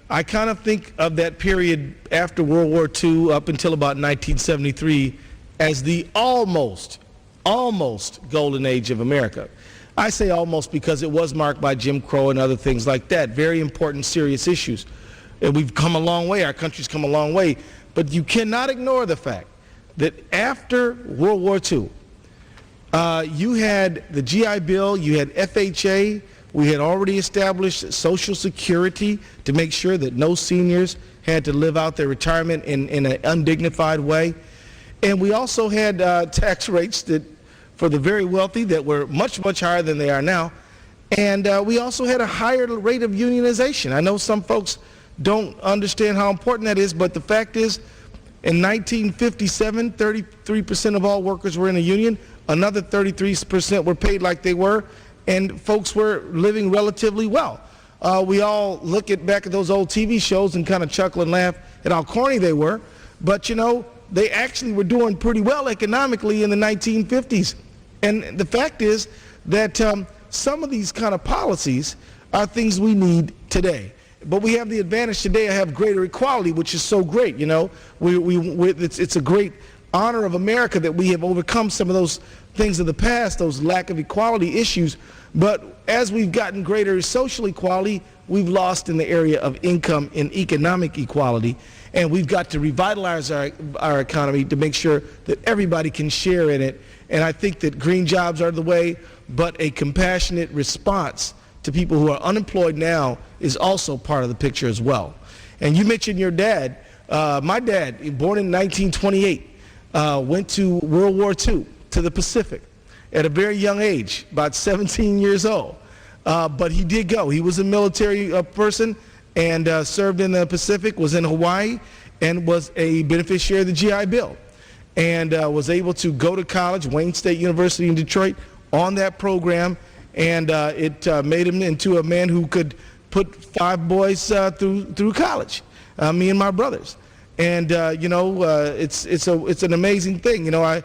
I kind of think of that period after World War II up until about 1973 as the almost golden age of America. I say almost because it was marked by Jim Crow and other things like that, very important, serious issues. And we've come a long way, our country's come a long way, but you cannot ignore the fact that after World War II, you had the GI Bill, you had FHA, we had already established Social Security to make sure that no seniors had to live out their retirement in an undignified way. And we also had tax rates that, for the very wealthy, that were much, much higher than they are now. And we also had a higher rate of unionization. I know some folks don't understand how important that is, but the fact is, in 1957, 33% of all workers were in a union. Another 33% were paid like they were, and folks were living relatively well. We all look back at those old TV shows and kind of chuckle and laugh at how corny they were, but you know, they actually were doing pretty well economically in the 1950s. And the fact is that some of these kind of policies are things we need today. But we have the advantage today of have greater equality, which is so great. You know, it's a great honor of America that we have overcome some of those things of the past, those lack of equality issues. But as we've gotten greater social equality, we've lost in the area of income and economic equality. And we've got to revitalize our economy to make sure that everybody can share in it. And I think that green jobs are the way, but a compassionate response to people who are unemployed now is also part of the picture as well. And you mentioned your dad. My dad, born in 1928, went to World War II, to the Pacific, at a very young age, about 17 years old. But he did go. He was a military person and served in the Pacific, was in Hawaii, and was a beneficiary of the GI Bill, and was able to go to college, Wayne State University in Detroit, on that program, and it made him into a man who could put 5 boys through college, me and my brothers. And you know, it's an amazing thing. You know, I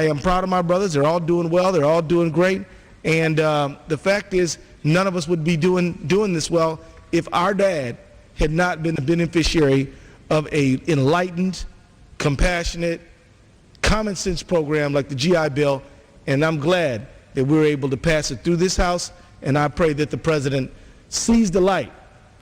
am proud of my brothers. They're all doing well. They're all doing great. And the fact is, none of us would be doing this well if our dad had not been the beneficiary of a enlightened, compassionate, common sense program like the GI Bill. And I'm glad that we were able to pass it through this House, and I pray that the President sees the light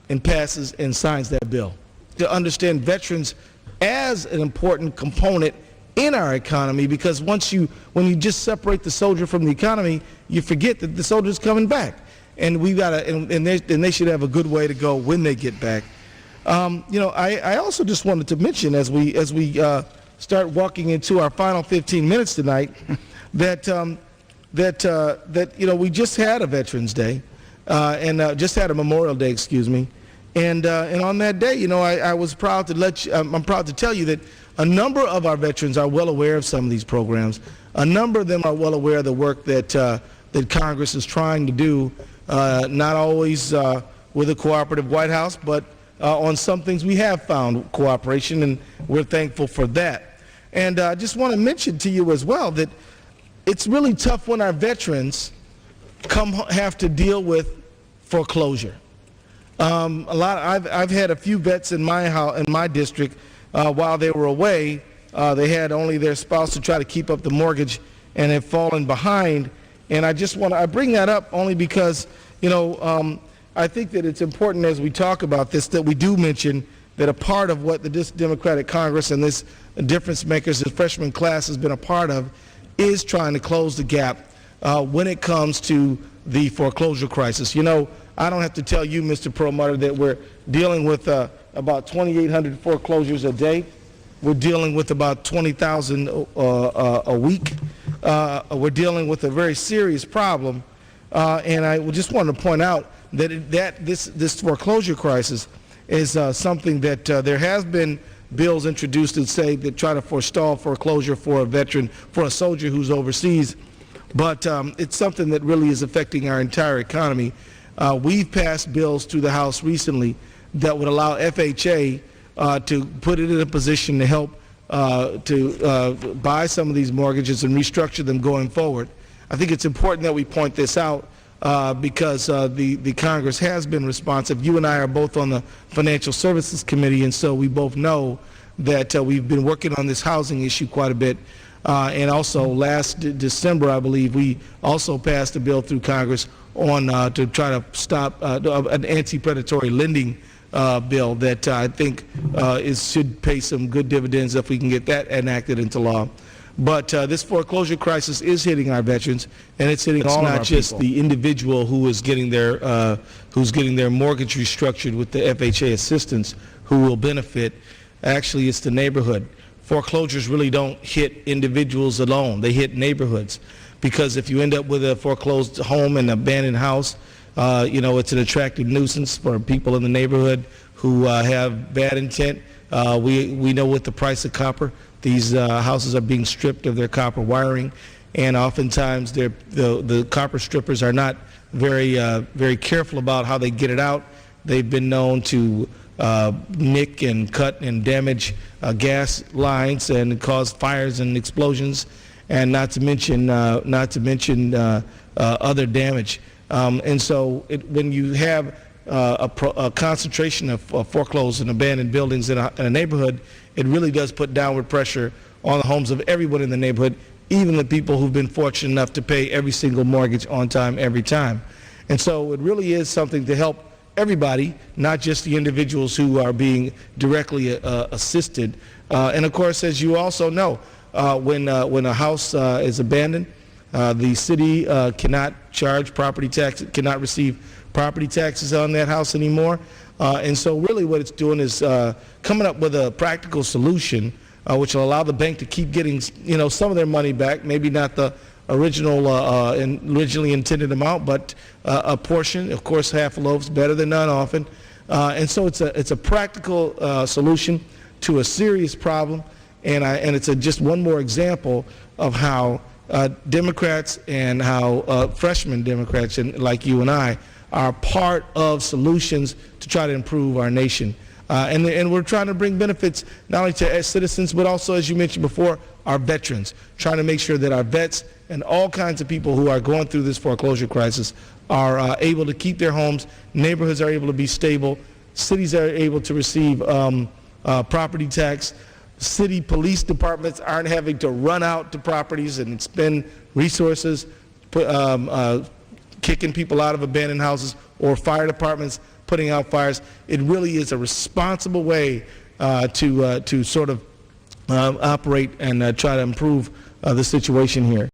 and passes and signs that bill, to understand veterans as an important component in our economy, because when you just separate the soldier from the economy, you forget that the soldier's coming back. And we gotta, and they should have a good way to go when they get back. You know, I also just wanted to mention, as we start walking into our final 15 minutes tonight, that you know, we just had a Veterans Day, and just had a Memorial Day, excuse me, and on that day, you know, I was proud to I'm proud to tell you that a number of our veterans are well aware of some of these programs. A number of them are well aware of the work that Congress is trying to do, not always with a cooperative White House, but on some things we have found cooperation, and we're thankful for that. And I just want to mention to you as well that it's really tough when our veterans have to deal with foreclosure. I've had a few vets in my house, in my district, while they were away. They had only their spouse to try to keep up the mortgage and have fallen behind. And I bring that up only because, you know, I think that it's important as we talk about this that we do mention that a part of what this Democratic Congress and this difference makers, this freshman class has been a part of, is trying to close the gap when it comes to the foreclosure crisis. You know, I don't have to tell you, Mr. Perlmutter, that we're dealing with about 2,800 foreclosures a day. We're dealing with about 20,000 a week. We're dealing with a very serious problem, and I just wanted to point out that this foreclosure crisis is something that there has been bills introduced that try to forestall foreclosure for a veteran, for a soldier who's overseas, but it's something that really is affecting our entire economy. We've passed bills through the House recently that would allow FHA to put it in a position to help to buy some of these mortgages and restructure them going forward. I think it's important that we point this out because the Congress has been responsive. You and I are both on the Financial Services Committee, and so we both know that we've been working on this housing issue quite a bit. And also last December, I believe, we also passed a bill through Congress on to try to stop an anti-predatory lending bill that I think should pay some good dividends if we can get that enacted into law. But this foreclosure crisis is hitting our veterans, and it's hitting all not just people. The individual who is getting their mortgage restructured with the FHA assistance who will benefit. Actually, it's the neighborhood. Foreclosures really don't hit individuals alone. They hit neighborhoods, because if you end up with a foreclosed home and abandoned house, it's an attractive nuisance for people in the neighborhood who have bad intent. We know with the price of copper, these houses are being stripped of their copper wiring, and oftentimes the copper strippers are not very careful about how they get it out. They've been known to nick and cut and damage gas lines and cause fires and explosions, and not to mention other damage. And so when you have a concentration of foreclosed and abandoned buildings in a neighborhood, it really does put downward pressure on the homes of everyone in the neighborhood, even the people who've been fortunate enough to pay every single mortgage on time, every time. And so it really is something to help everybody, not just the individuals who are being directly assisted. And of course, as you also know, when a house is abandoned, the city cannot charge property tax, cannot receive property taxes on that house anymore. And so really what it's doing is coming up with a practical solution which will allow the bank to keep getting some of their money back, maybe not the originally intended amount, but a portion. Of course, half a loaf's better than none often. And so it's a practical solution to a serious problem, and it's just one more example of how Democrats and how freshman Democrats like you and I are part of solutions to try to improve our nation. And we're trying to bring benefits not only to citizens, but also, as you mentioned before, our veterans, trying to make sure that our vets and all kinds of people who are going through this foreclosure crisis are able to keep their homes, neighborhoods are able to be stable, cities are able to receive property tax, city police departments aren't having to run out to properties and spend resources kicking people out of abandoned houses, or fire departments putting out fires. It really is a responsible way to sort of operate and try to improve the situation here.